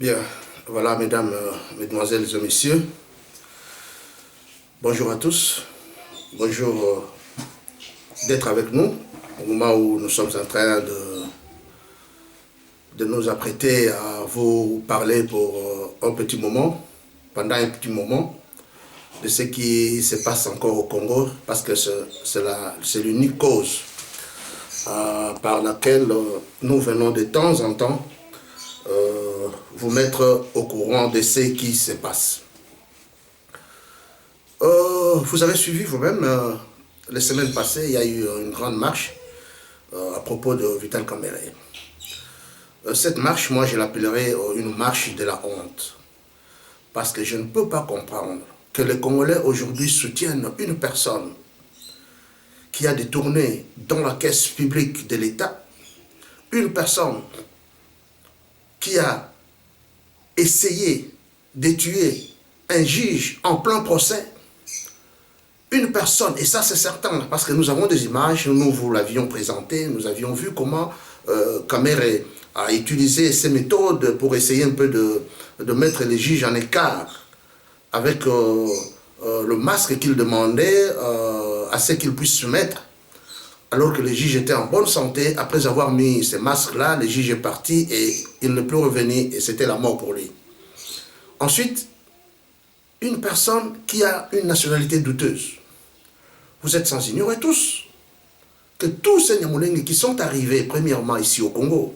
Bien, voilà mesdames, mesdemoiselles et messieurs, bonjour à tous, bonjour d'être avec nous au moment où nous sommes en train de nous apprêter à vous parler pour un petit moment, pendant un petit moment, de ce qui se passe encore au Congo, parce que c'est l'unique cause par laquelle nous venons de temps en temps vous mettre au courant de ce qui se passe. Vous avez suivi vous-même, les semaines passées, il y a eu une grande marche à propos de Vital Kamerhe. Cette marche, moi je l'appellerais une marche de la honte. Parce que je ne peux pas comprendre que les Congolais aujourd'hui soutiennent une personne qui a détourné dans la caisse publique de l'État, une personne qui a essayé de tuer un juge en plein procès, une personne, et ça c'est certain, parce que nous avons des images, nous vous l'avions présenté, nous avions vu comment Kamerhe a utilisé ces méthodes pour essayer un peu de mettre les juges en écart avec le masque qu'il demandait à ce qu'ils puissent se mettre, alors que les juges étaient en bonne santé. Après avoir mis ces masques-là, le juge est parti et il ne peut revenir, et c'était la mort pour lui. Ensuite, une personne qui a une nationalité douteuse. Vous êtes sans ignorer tous que tous ces Nyamulenge qui sont arrivés premièrement ici au Congo,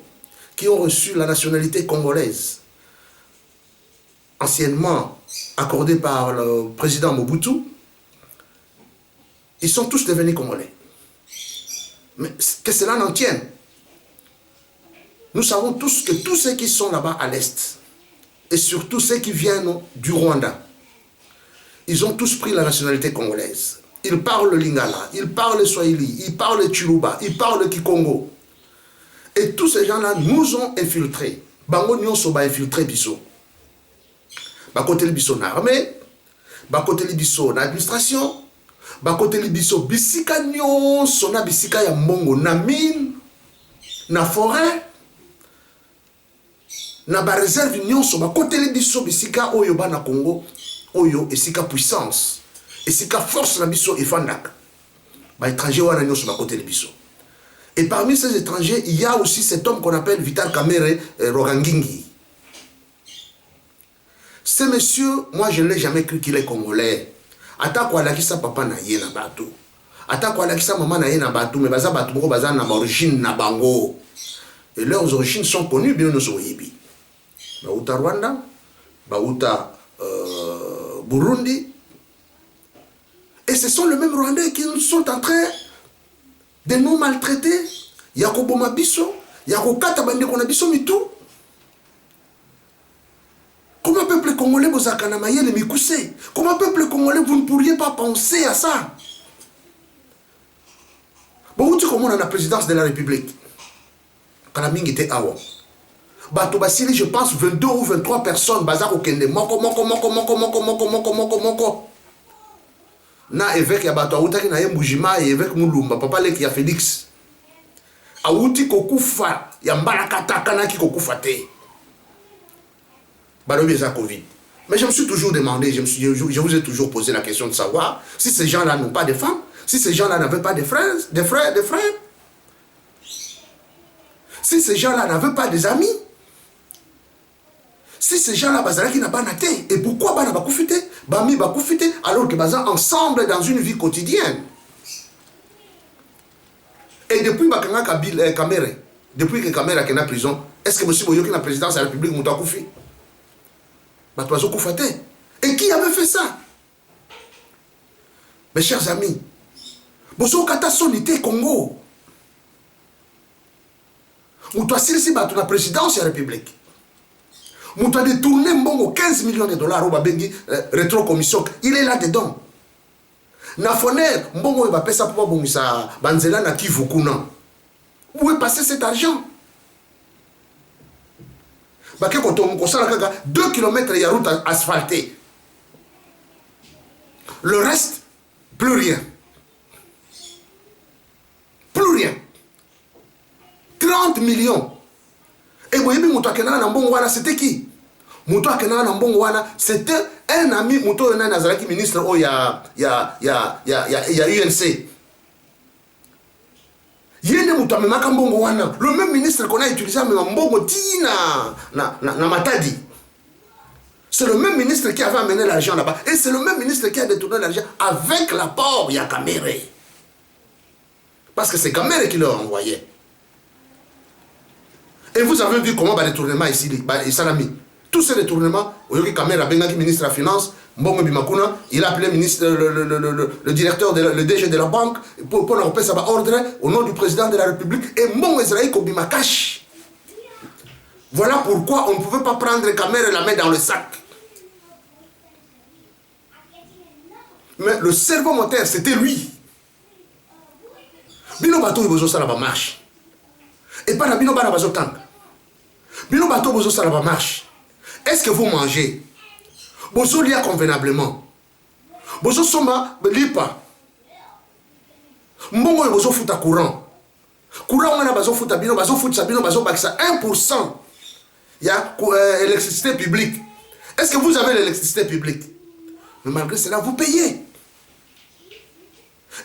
qui ont reçu la nationalité congolaise, anciennement accordée par le président Mobutu, ils sont tous devenus Congolais. Mais que cela n'en tienne. Nous savons tous que tous ceux qui sont là-bas à l'Est, et surtout ceux qui viennent du Rwanda, ils ont tous pris la nationalité congolaise. Ils parlent le Lingala, ils parlent le Swahili, ils parlent le Chiluba, ils parlent le Kikongo. Et tous ces gens-là nous ont infiltrés. Bango nyonso ba infiltré biso. Ba côté biso na armée, ba côté biso na administration, ba côté biso bisika nyonso na bisika ya mbongo na mine, na forêt, na ba réserve nyonso ba côté biso bisika oyo ba na Congo, oyo esika puissance, esika force na biso efandaka. Ba étranger wana nyonso ba côté biso. Et parmi ces étrangers, il y a aussi cet homme qu'on appelle Vital Kamerhe Rogangingi. Ce monsieur, moi je ne l'ai jamais cru qu'il est congolais. Ata kwa lakisa papa na ye na batu. Ata kwa lakisa maman na ye na batu, mais baza batu moko baza na origine na bango. Et leurs origines sont connues bien nous soyebi. Bauta Rwanda, Bauta Burundi. Et ce sont les mêmes Rwandais qui sont en train de nous maltraiter. Yakobo Mabiso, Yakokata Bandeko Nabiso Mitou. Comment peuple congolais vous a canamaillé les Mikoussé? Comment peuple congolais vous ne pourriez pas penser à ça? Bon, tu comment on a la présidence de la République? Kanaming était awa. Bato Basili, je pense 22 ou 23 personnes, Bazar Okende, moko. Na évêque ya bato autaki na ye Mbujima et évêque Mulumba, papa leki ya Félix. Aouti kokufa, ya mbalakata kanaki kokufa te. Balobi eza Covid. Mais je me suis toujours demandé, je vous ai toujours posé la question de savoir si ces gens-là n'ont pas de femmes, si ces gens-là n'avaient pas de frères, si ces gens-là n'avaient pas des amis, si ces gens-là bazalaki na banate, et pourquoi bana bakufite, bami bakufite, alors que bazan ensemble dans une vie quotidienne. Et depuis bakanga Kamerhe, depuis que Kamerhe est en prison, est-ce que M. Boyoki la présidence de la République mouta koufi? Batouazo koufate. Et qui avait fait ça? Mes chers amis, boso kata sonité Congo. Mouta silisi batou la présidence de la République. Mouta détourné mbongo 15 millions de dollars au babengi rétro-commission. Il est là-dedans. Nafoner, mbongo va payer ça pour bongisa banzela na Kivukuna. Où est passé cet argent? Baké koton kosala kaka 2 km de route asphaltée. Le reste, plus rien. Plus rien. 30 millions. Et Boyebi Moutakena na mbongo wana, c'était qui? Mouto Akena Nambongo Wana, c'était un ami, Mouto Nazaraki, ministre, oh, il y a UNC. Le même ministre qu'on a utilisé à Mbongo Tina, na Matadi. C'est le même ministre qui avait amené l'argent là-bas. Et c'est le même ministre qui a détourné l'argent avec l'apport de Kamere. Parce que c'est Kamere qui leur envoyait. Et vous avez vu comment le détournement ici, tous ces détournements, Kamere, ministre de la Finance, Mbongo Bimakuna, il a appelé le directeur, le DG de la banque pour leur ça ordre au nom du président de la République et Mbongo Israël Kobimakash. Voilà pourquoi on ne pouvait pas prendre Kamere et la mettre dans le sac. Mais le cerveau moteur, c'était lui. Bino bato bozo sala ba marche. Et pas na bino bana bazo tank. Bino bato bozo sala ba marche. Est-ce que vous mangez? Bozo lia convenablement. Bozo soma lipa. Mbongo bozo futa courant. Courant wana bazo futa bino bazo bakisa 1%. Il y a électricité publique. Est-ce que vous avez l'électricité publique? Mais malgré cela, vous payez.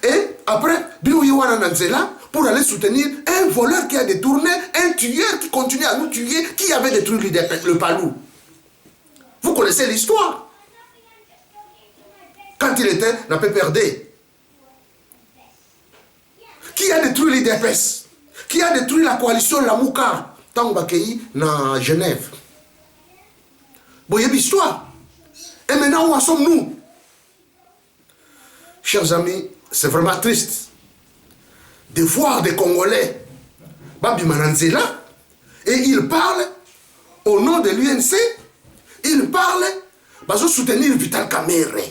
Et après, pour aller soutenir un voleur qui a détourné, un tueur qui continue à nous tuer, qui avait détruit le Palou. Vous connaissez l'histoire. Quand il était dans PPRD. Qui a détruit l'IDPS? Qui a détruit la coalition Lamouka? Tangbakei dans Genève. Bon, il y a l'histoire. Et maintenant, où en sommes-nous? Chers amis, c'est vraiment triste de voir des Congolais, Babi Mananzela, et ils parlent au nom de l'UNC, ils parlent pour soutenir Vital Kamerhe.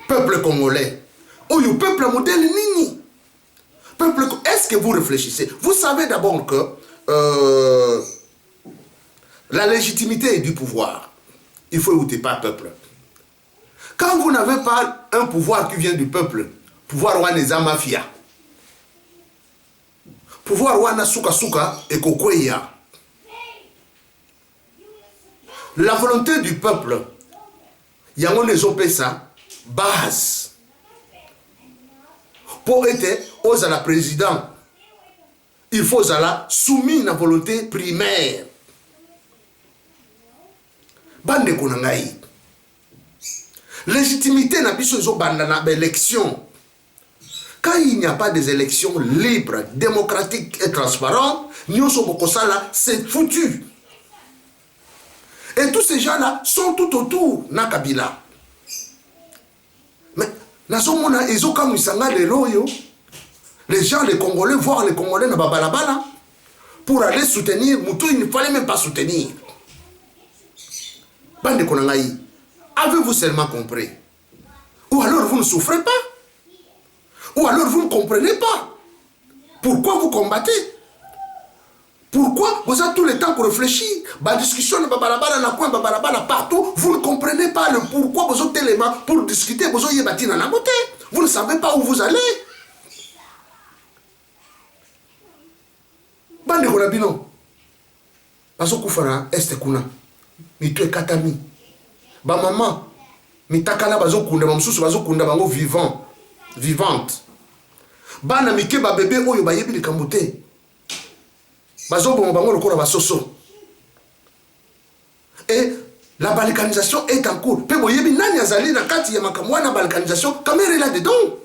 Peuple congolais, ou le peuple modèle Nini. Est-ce que vous réfléchissez? Vous savez d'abord que la légitimité du pouvoir, il faut écouter pas le peuple. Quand vous n'avez pas un pouvoir qui vient du peuple, pouvoir ouaneza mafia, pouvoir ouana suka suka et kokweya, la volonté du peuple, yango nezope ça, base, pour être aux à la président, il faut la soumis à la volonté primaire. Bande konangai. Légitimité n'a pas besoin d'élection. Quand il n'y a pas des élections libres, démocratiques et transparentes, c'est foutu. Et tous ces gens-là sont tout autour de Kabila. Mais les gens, les Congolais, voir les Congolais dans Babalabala, pour aller soutenir Moutou, il ne fallait même pas soutenir. Bande Konangaï. Avez-vous seulement compris? Ou alors vous ne souffrez pas? Ou alors vous ne comprenez pas? Pourquoi vous combattez? Pourquoi vous avez tout le temps pour réfléchir? La discussion partout, vous ne comprenez pas le pourquoi vous avez les mains pour discuter, vous avez bâti dans la beauté. Vous ne savez pas où vous allez. Bande Konabino. Baso Koufara, Este Kuna. Mitue Katami. Ba maman, mitakala bazokunda mamsusu bazokunda bango vivante. Bana mike ba bébé oyo bayebi likambo te. Bazobongo bango lokola basoso. Et la balkanisation est en cours. Pe boyebi nani azali na kati ya makamwa na balkanisation, Kamere là dedans.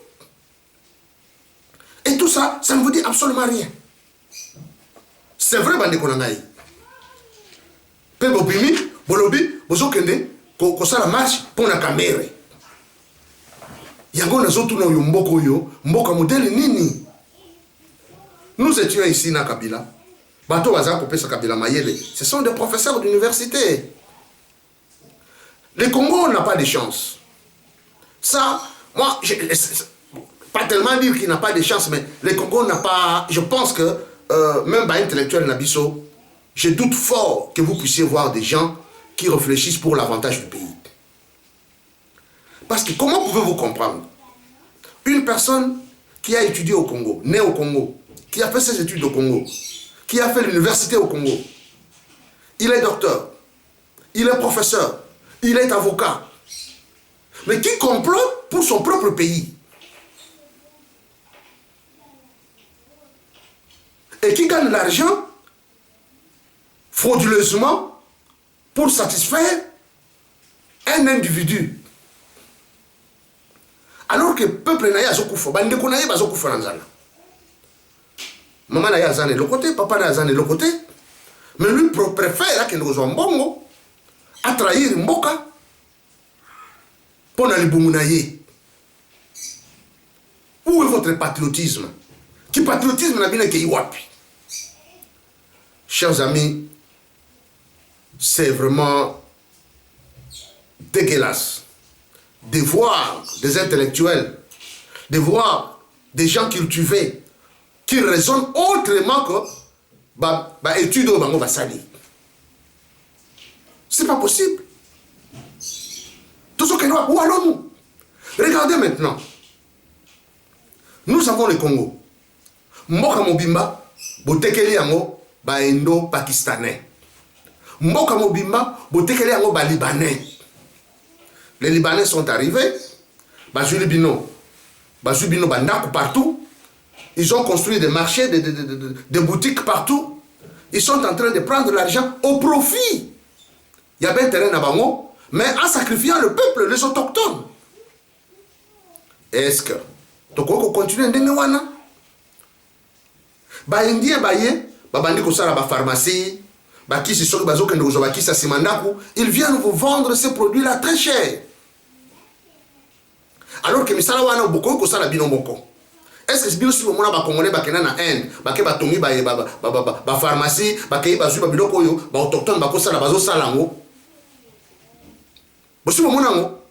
Et tout ça, ça ne vous dit absolument rien. C'est vrai bande konangai. Pe bobimi, bolobi, bozokende ko sala marche pour la Kamere. Yango nazo tuna yo mboko yo, mboka modèle nini? Nous étions ici na Kabila. Bato baza ko pesa Kabila mayele. Ce sont des professeurs d'université. Le Congo n'a pas de chance. Ça, moi, pas tellement dire qu'il n'a pas de chance, mais le Congo n'a pas. Je pense que même par intellectuel Nabiso, je doute fort que vous puissiez voir des gens qui réfléchissent pour l'avantage du pays. Parce que comment pouvez-vous comprendre une personne qui a étudié au Congo, née au Congo, qui a fait ses études au Congo, qui a fait l'université au Congo, il est docteur, il est professeur, il est avocat, mais qui complote pour son propre pays. Et qui gagne l'argent frauduleusement pour satisfaire un individu. Alors que le peuple n'a pas de bande ko na ye bazo kufa nzala. Maman n'a pas de l'autre côté, papa n'a pas de l'autre côté. Mais lui préfère que nous soyons bongo à trahir mboka pour na libumu na ye. Où est votre patriotisme? Qui patriotisme n'a bien que iwapi? Chers amis, c'est vraiment dégueulasse de voir des intellectuels, de voir des gens cultivés qui raisonnent autrement que études au bango basali. C'est pas possible. Tout ce que nous avons, où allons-nous? Regardez maintenant. Nous avons le Congo. Mboka Mobimba, botekeli yango ba indo-pakistanais. Mboka Mobimba, botekeli yango ba libanais. Les Libanais sont arrivés, bazuli bino bandaku partout. Ils ont construit des marchés, des boutiques partout. Ils sont en train de prendre l'argent au profit. Il y a bien terrain à Bango, mais en sacrifiant le peuple, les autochtones. Est-ce que tu peux continuer à dire ba indien baye babandi ko sala ba pharmacie ba kisi soki bazoke ndozo ba kisa simandaku, ils viennent vous vendre ces produits là très cher. Alors que misala wana boko ko sala bino moko. Est-ce que bino si mo na ba congolais ba kena na Inde ba ke ba tongi ba pharmacie ba ke ba su ba biloko yo ba autochtone ba ko sala bazo sala ngo. Bo si mo na ngo.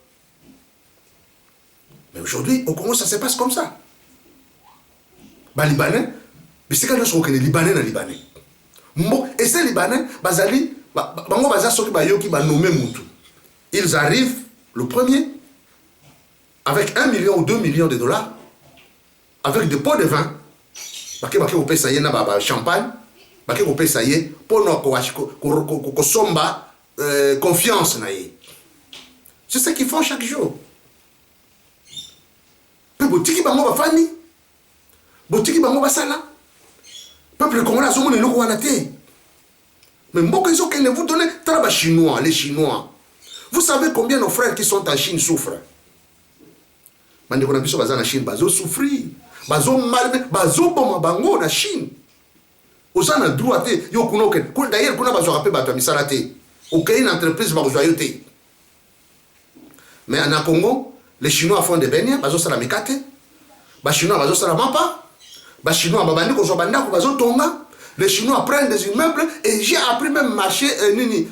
Mais aujourd'hui au Congo ça se passe comme ça. Ba Libanais bisika no so que les Libanais na Libanais. Et ces Libanais bazali bango baza soki ba yoki ba nommer mutu. Ils arrivent le premier avec 1 million ou 2 millions de dollars, avec des pots de vin, bake au pesaye na ba champagne, bake au pesaye pour no ko somba confiance na ye. C'est ce qu'ils font chaque jour. Pe botiki bango ba fani, botiki bango ba sala. Peuple congolais a somoni loko wana te. Mais mboka iso que vous donnez traba chinois, les Chinois. Vous savez combien nos frères qui sont en Chine souffrent? Mandeko na biso baza na Chine bazo souffrir, bazo mal, bazo boma bango na Chine. Oza na droit te yo kuno ke. D'ailleurs kuna bazo rappeler bato misala te. OK, une entreprise ba joyoté. Mais en Congo, les Chinois font des beignets, bazo sala mikate. Ba Chinois bazo sala mapa. Ba Chinois babandi ko zo bandako bazo tonga. Les Chinois prennent des immeubles et j'ai appris même marché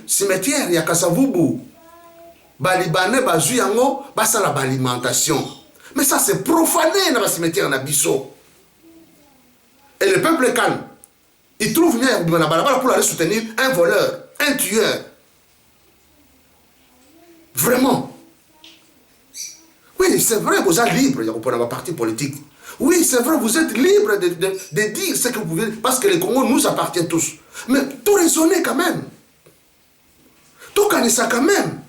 cimetière ya Kasavubu. Ba Libanais bazu yango basala ba alimentation. Mais ça c'est profané dans le cimetière Nabiso. Et le peuple calme. Il trouve bien pour aller soutenir un voleur, un tueur. Vraiment. Oui, c'est vrai, vous êtes libre pour avoir parti politique. Oui, c'est vrai, vous êtes libre de dire ce que vous pouvez, parce que le Congo nous appartient tous. Mais tout raisonner quand même. Tout connaître ça quand même.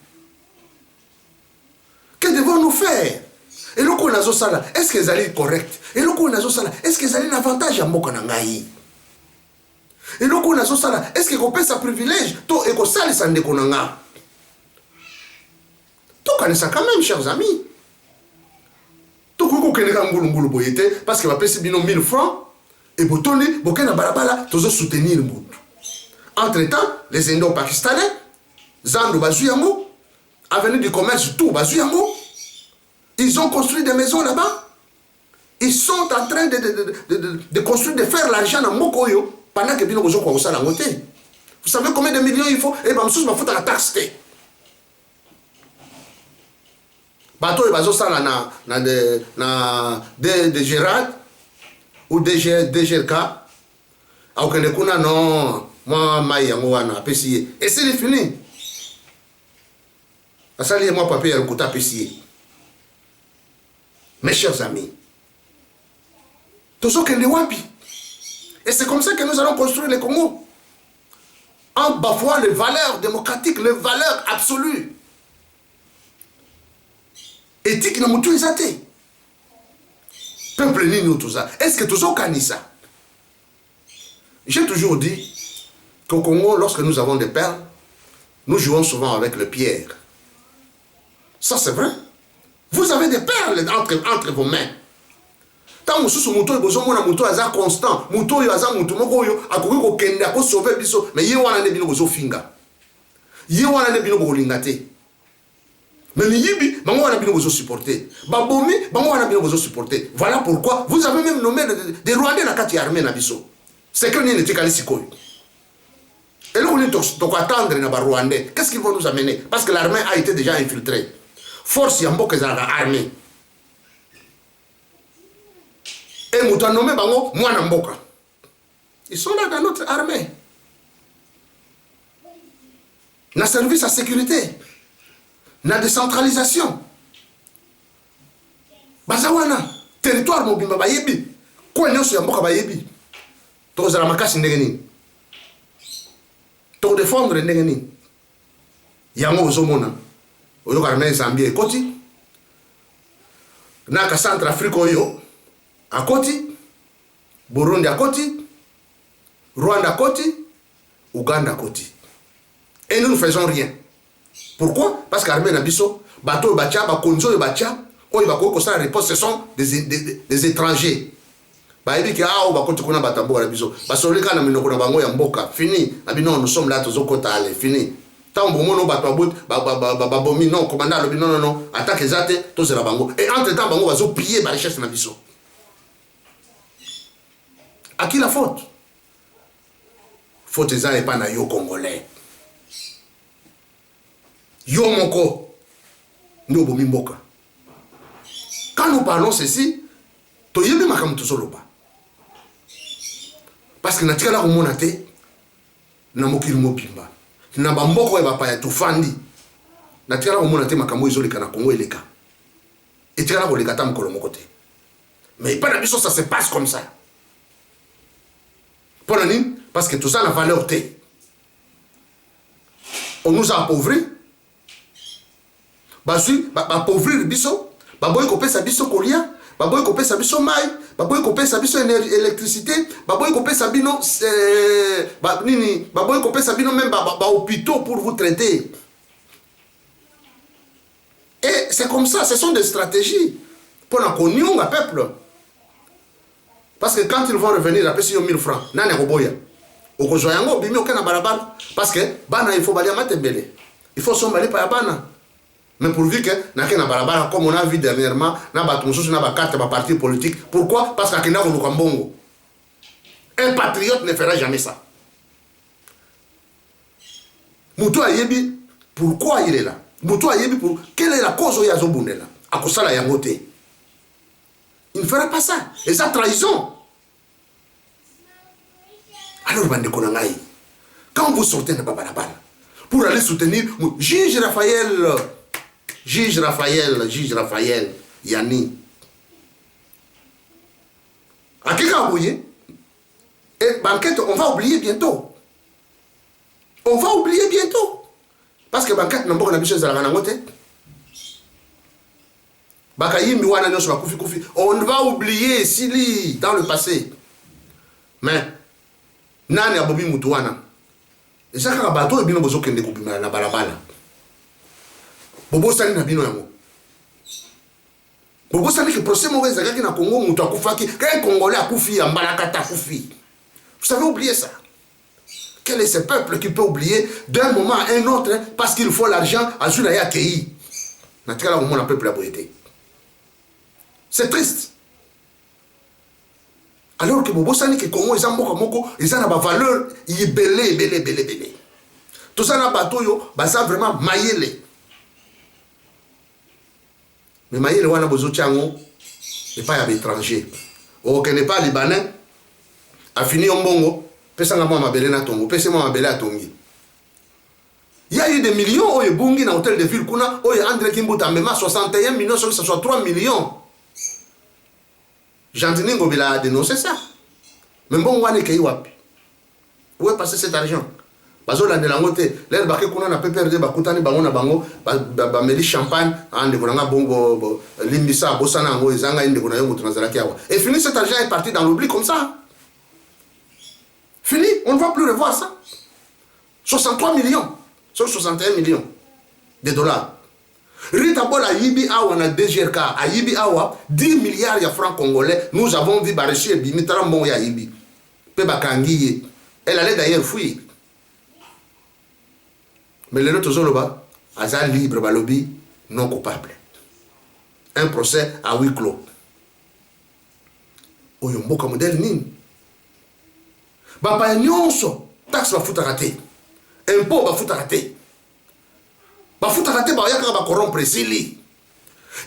Que devons-nous faire? Et le coup nazo sala, est-ce qu'ils allaient correct? Et le coup nazo sala, est-ce qu'ils allaient l'avantage à mboka nangai? Et le coup nazo sala, est-ce qu'ils compensent sa privilège? To eko sali sande konanga. Tout connaître ça quand même, chers amis. Tout koko keneka ngulu boyete parce que va payer bino 1000 francs et botoni bokena balabala tozo soutenir mutu. Entre-temps, les Indo-Pakistanais, Zando Bazuyamo, avenue du commerce tout Bazuyamo, ils ont construit des maisons là-bas. Ils sont en train de construire, de faire l'argent dans Mokoyo pendant que bino bozo kwa la moté. Vous savez combien de millions il faut? Et ben sous ma faute à la taxe. Bateau et bazo sala na de Gérard ou DGLK. Au Kenekuna non, moi maïa moana pesier. Et c'est fini. Asali moi papier à kota pesier. Mes chers amis, tout ce que les wapi. Et c'est comme ça que nous allons construire le Congo. en bafouant les valeurs démocratiques, les valeurs absolues. Éthique na mutu ezate. Peuple nini tout ça. Est-ce que tout ça kanisa? J'ai toujours dit qu'au Congo, lorsque nous avons des perles, nous jouons souvent avec le pierre. Ça c'est vrai. Vous avez des perles entre vos mains. Tant que vous avez des constant, vous avez des sauver biso, mais vous avez des finga. Vous avez des mais Niyibi, vous avez des supporter. Babomi, vous avez des supporter. Voilà pourquoi vous avez même nommé des Rwandais dans la armée Nabiso. C'est que nous n'étions pas ici. Et là, on doit attendre les Rwandais. Qu'est-ce qu'ils vont nous amener? Parce que l'armée a été déjà infiltrée. Force Yambo que dans l'armée. Et nous avons nommé Bango, Mwana Mboka. Ils sont là dans notre armée. Dans le service à sécurité. Dans la décentralisation. Bazawana. Territoire Mobimba Bayebi. Quoi n'est-ce Yamboka Bayebi? Tous la makasi ndengeni. Tous défendre ndengeni. Yango ozomona. Oyo karame Zambie koti. Naka Centre Afrique oyo. À côté, Burundi à côté, Rwanda à côté, Ouganda à côté. Et nous ne faisons rien. Pourquoi? Parce qu'armée Nabiso, bateau bacha, bakonzo et bacha, on va la réponse, ce sont des étrangers. Fini. Nous sommes là, fini. Tant que nous babomi non, commandant le non non attaque zate tous la bango et entre temps bango va zo piller la richesse na biso. À qui la faute? Faute ça n'est pas na yo congolais. Yo moko no bomi mboka. Quand nous parlons ceci, to yebi makam to soloba. Parce que na tika la ko monate na mokili mopimba. Na bamboko eba pa ya tufandi na tika la ko monate makambo ezoleka na Congo eleka. Et tika la ko leka tam kolo mokote. Mais pas na biso ça se passe comme ça. Parce que tout ça n'a valeur T. On nous a appauvris. Appauvrir biso. Baboy kopé sa biso kolia. Baboy kopé sa biso maï. Baboy kopé sa biso électricité. Baboy kopé sa bino. Baboy kopé sa bino même hôpitaux pour vous traiter. Et c'est comme ça. Ce sont des stratégies. Pour la connion à peuple. Parce que quand ils vont revenir, après, c'est 1000 francs. Nane Roboya. Au Kozoyango, bimi aucun barabara. Parce que, bana, il faut baler à matebele. Il faut s'emballer par bana. Mais pourvu que, n'a qu'un barabara, comme on a vu dernièrement, n'a pas ton sous, n'a pas carte, n'a pas parti politique. Pourquoi? Parce qu'il y a un Kambongo. Un patriote ne fera jamais ça. Moutou Ayebi, pourquoi il est là? Moutou Ayebi, quelle est la cause où il y a Zobunela? À cause de la Yangote. Il ne fera pas ça. Et ça, trahison. Alors, quand vous sortez de Babalabal, pour aller soutenir juge Raphaël, Yanni. À qui et Banquette, on va oublier bientôt. On va oublier bientôt. Parce que Banquette n'a pas de à la Ranangote. On va oublier Sili dans le passé. Mais, Nani Abobi Moutouana. Et ça, quand bateau est bien besoin de couper la balabala. Bobo Sali n'a bien eu. Bobo Sali qui procède mauvais à quelqu'un à Congo, Moutou Koufaki, qu'un Congolais a Koufi, en Balakata Koufi. Vous savez oublier ça. Quel est ce peuple qui peut oublier d'un moment à un autre parce qu'il faut l'argent à Zulaya Kei? Naturellement, au moment, le peuple a boité. C'est triste. Alors que Bobo Sani que Congo ils ont une valeur, il est belé. Tout ça n'a pas tout ça vraiment maillé. Mais maillé le wana bozo tiango n'est pas à l'étranger. Ou que n'est pas libanais a fini en bongo, pesa ngamo mabele na tongo, pesa mo mabele a tongi. Il y a eu des millions au bungi na hôtel de ville kuna, au André Kimbuta même 61 millions, ça soit 3 millions. Jean-Denis Ngobila a dénoncé ça. Mais bon, on va aller wapi. Où est passé cet argent? bazolandela yango te lere bake kuna na PPRD bakutani bango na bango bameli champagne ndeko nanga bongo limbisa bosana yango ezanga ndeko na yo moto nazalaki awa et fini cet argent est parti dans l'oubli comme ça fini on ne va plus revoir ça 63 millions sur 61 millions de dollars Rita Bola Yibi Awa na DGRK a Yibi Awa 10 milliards de francs congolais nous avons vu Barechi et Bimitara Mbongo ya Yibi Pe Bakangiye elle allait d'ailleurs fuir mais le autres Zoloba Aza libre balobi non coupable un procès à huis clos Oyo mboka modèle nini Bapa nyonso taxe bafutaka te impôt bafutaka te bafutaka te bayaka ba corrompre sili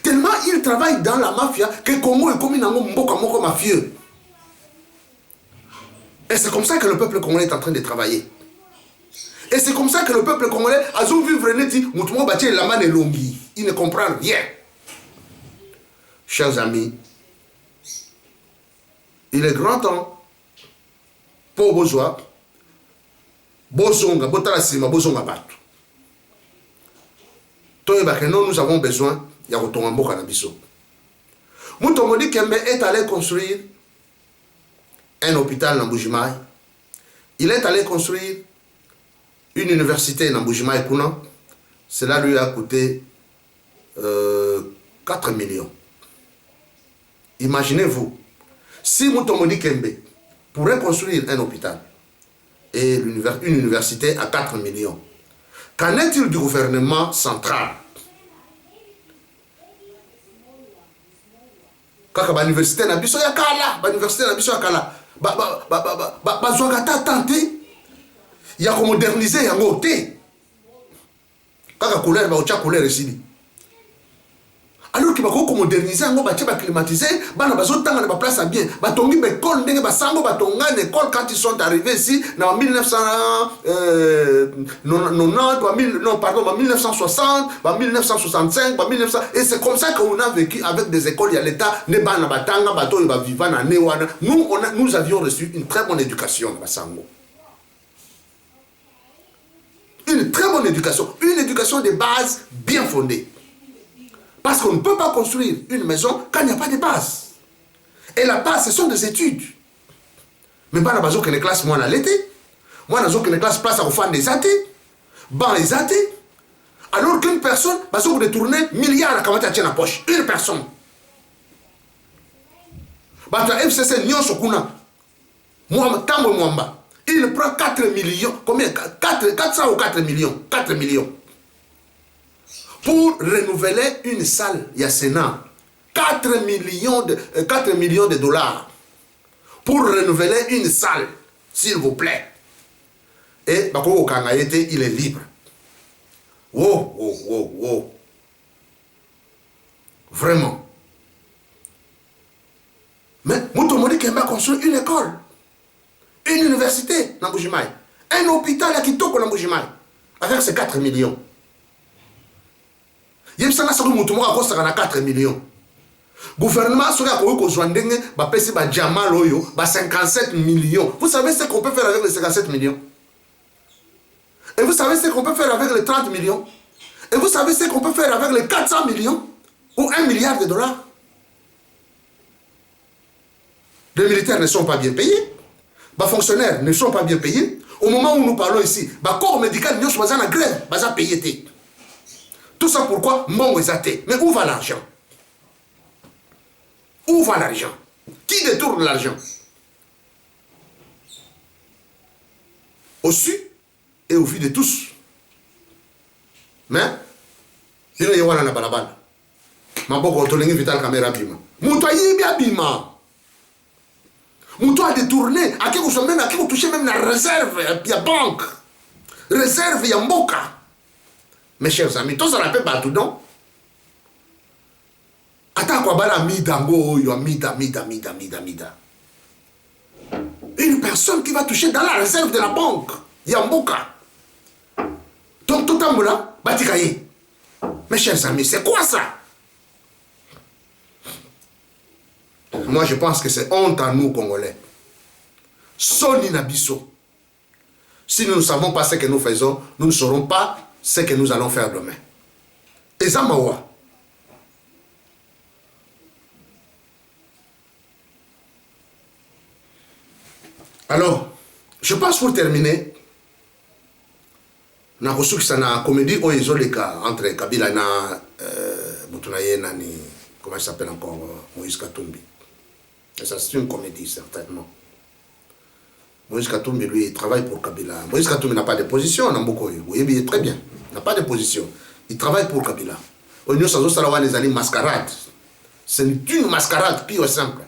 tellement il travaille dans la mafia que Congo est comme nango mboka moko mafieux et c'est comme ça que le peuple congolais est en train de travailler et c'est comme ça que le peuple congolais a vu venir dire mutumo batie la main longi il ne comprend rien chers amis il est grand temps pour besoin bozonga botala sima bozonga batu non, nous avons besoin de retourner mboka na biso. Mutomodi Kembe est allé construire un hôpital dans Mbujimayi. Il est allé construire une université dans Mbujimayi Kuna. Cela lui a coûté 4 millions. Imaginez-vous, si Mutomodi Kembe pourrait construire un hôpital et une université à 4 millions, qu'en est-il du gouvernement central? Kaka ba université na biso ya kala, ba université na biso ya kala, ba zwaka tenté ya ko moderniser yango te. Kaka couleur ba ocha couleur esili. Alors que ba ko moderniser yango ba tcheba climatiser, bana bazotanga na ba place bien, ba tongi ba école ndenge ba sango ba tonga na école quand ils sont arrivés ici en 1960, 1965, et c'est comme ça qu'on a vécu avec des écoles, il y a l'État, nous avions reçu une très bonne éducation à Sango. Une très bonne éducation, une éducation de base bien fondée. Parce qu'on ne peut pas construire une maison quand il n'y a pas de base. Et la base, ce sont des études. Mais pas la base que les classes, moi, l'été. Moi, dans une classe, place aux fans des athées. Ban les athées. Alors qu'une personne va se détourner milliards à Kamata tient la poche. Une personne. Bata FCC Nyon Sokuna. Moi, Tambo Mwamba. Il prend 4 millions. Combien 400 ou 4 millions 4 millions. Pour renouveler une salle, il y a Sénat. 4 millions de dollars. Pour renouveler une salle. S'il vous plaît. Et Bakoko Kangayete, il est libre. Wow. Vraiment. Mais Moutomodi Kemba construit une école, une université dans Mbujimayi, un hôpital à Kitoko dans Mbujimayi, avec ses 4 millions. Il y a 4 millions. Gouvernement sur la Pesi 57 millions. Vous savez ce qu'on peut faire avec les 57 millions? Et vous savez ce qu'on peut faire avec les 30 millions? Et vous savez ce qu'on peut faire avec les 400 millions? Ou 1 milliard de dollars? Les militaires ne sont pas bien payés. Les fonctionnaires ne sont pas bien payés. Au moment où nous parlons ici, le corps médical n'est pas en grève, il va payer. Tout ça pourquoi? Mon exaté. Mais où va l'argent? Où va l'argent? Qui détourne l'argent? Au su et au vu de tous. Mais, il y a un balabala. Ma boko tolingi vital caméra bima. Moutoua yibi abima. Moutoua a détourné. A qui vous touchez même la réserve, il y a banque. Réserve, il y a mboka. Mes chers amis, tous ça l'appelle pas tout non? Attends quoi bala midango yo mida. Une personne qui va toucher dans la réserve de la banque. Il y a mboka. Donc tout en là, batikaye. Mes chers amis, c'est quoi ça? Moi je pense que c'est honte à nous Congolais. Soni Nabiso. Si nous ne savons pas ce que nous faisons, nous ne saurons pas ce que nous allons faire demain. Et ça, Mawa. Alors, je pense pour terminer, na reçu na comédie Oezoleka entre Kabila na Boutunaye Nani, comment il s'appelle encore, Moïse Katumbi. Et ça, c'est une comédie, certainement. Moïse Katumbi, lui, il travaille pour Kabila. Moïse Katumbi n'a pas de position, oui, très bien. Il n'a pas de position. Il travaille pour Kabila. Oignon Sazo Salawa les amis mascarade. C'est une mascarade pure et simple.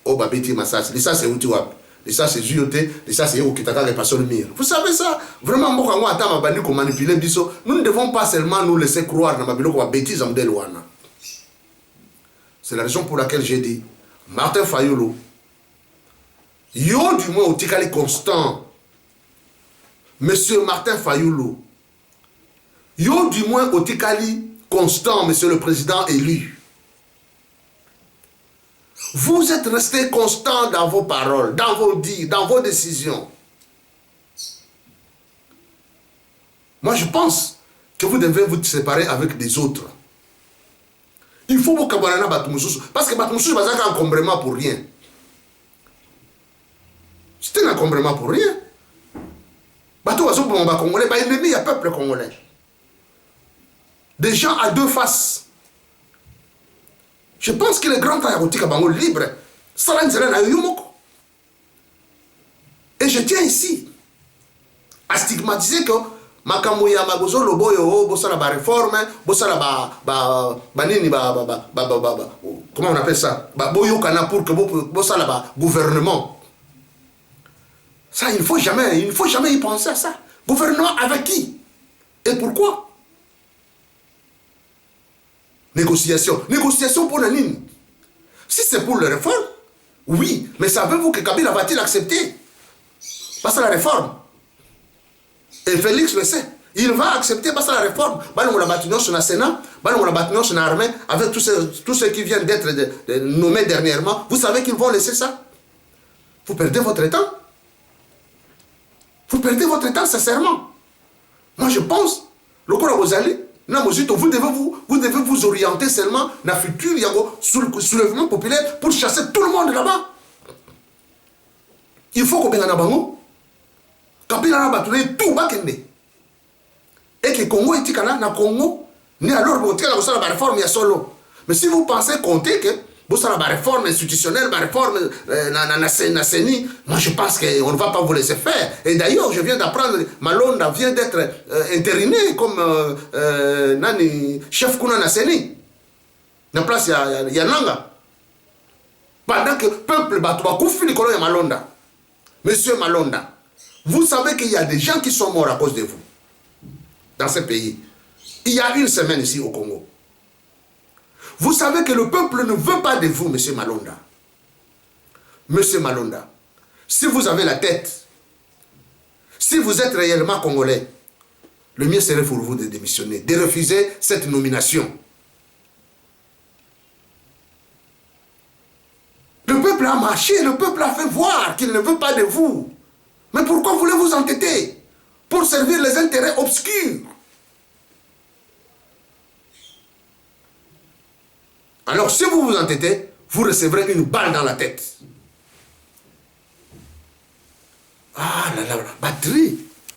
Oh, Babiti Massas, ça c'est Utiwap. Ça c'est Zuyote, ça c'est Okitaka et Passolmir. Vous savez ça? Vraiment, nous ne devons pas seulement nous laisser croire dans ma bêtise en Delouana. C'est la raison pour laquelle j'ai dit Martin Fayulu, yo du moins au Tikali constant, monsieur Martin Fayulu, yo du moins au Tikali constant, monsieur le président élu. Vous êtes resté constant dans vos paroles, dans vos dires, dans vos décisions. Moi, je pense que vous devez vous séparer avec des autres. Il faut que vous fassiez parce que Batmousous n'est pas un encombrement pour rien. C'est un encombrement pour rien. Congolais, il y a peuple congolais. Des gens à deux faces. Je pense que les grands temps sont libres. Et je tiens ici à stigmatiser que Makamouya Magozo Loboyo, Bossala ba réforme, Bossala comment on appelle ça? Boyo Kana pour que Bossala ba gouvernement. Ça, il ne faut jamais y penser à ça. Gouvernement avec qui? Et pourquoi? Négociation. Négociation pour la ligne. Si c'est pour la réforme, oui. Mais savez-vous que Kabila va-t-il accepter? Parce que la réforme. Et Félix le sait. Il va accepter parce que la réforme. On a battu sur le Sénat, on a battu sur l'armée, avec tous ceux qui viennent d'être nommés dernièrement. Vous savez qu'ils vont laisser ça? Vous perdez votre temps. Vous perdez votre temps sincèrement. Moi je pense, le corps vous allez. Vous devez vous orienter seulement dans le futur sur le soulèvement populaire pour chasser tout le monde là-bas. Il faut qu'on ait un bango. Kabila n'a pas tout bakende. Et que Congo est na Congo, ni alors vous avez la réforme ya solo. Mais si vous pensez compter que vous avez la réforme institutionnelle, la réforme na CENI, moi je pense qu'on ne va pas vous laisser faire. Et d'ailleurs, je viens d'apprendre, Malonda vient d'être intériné comme chef kuna na CENI. Na place ya Nanga. Pendant que le peuple Batouba Koufi Nikolo ya Malonda. Monsieur Malonda, vous savez qu'il y a des gens qui sont morts à cause de vous. Dans ce pays. Il y a une semaine ici au Congo. Vous savez que le peuple ne veut pas de vous, monsieur Malonda. Monsieur Malonda, si vous avez la tête, si vous êtes réellement congolais, le mieux serait pour vous de démissionner, de refuser cette nomination. Le peuple a marché, le peuple a fait voir qu'il ne veut pas de vous. Mais pourquoi voulez-vous entêter? Pour servir les intérêts obscurs. Alors, si vous vous entêtez, vous recevrez une balle dans la tête. Ah là là, batterie.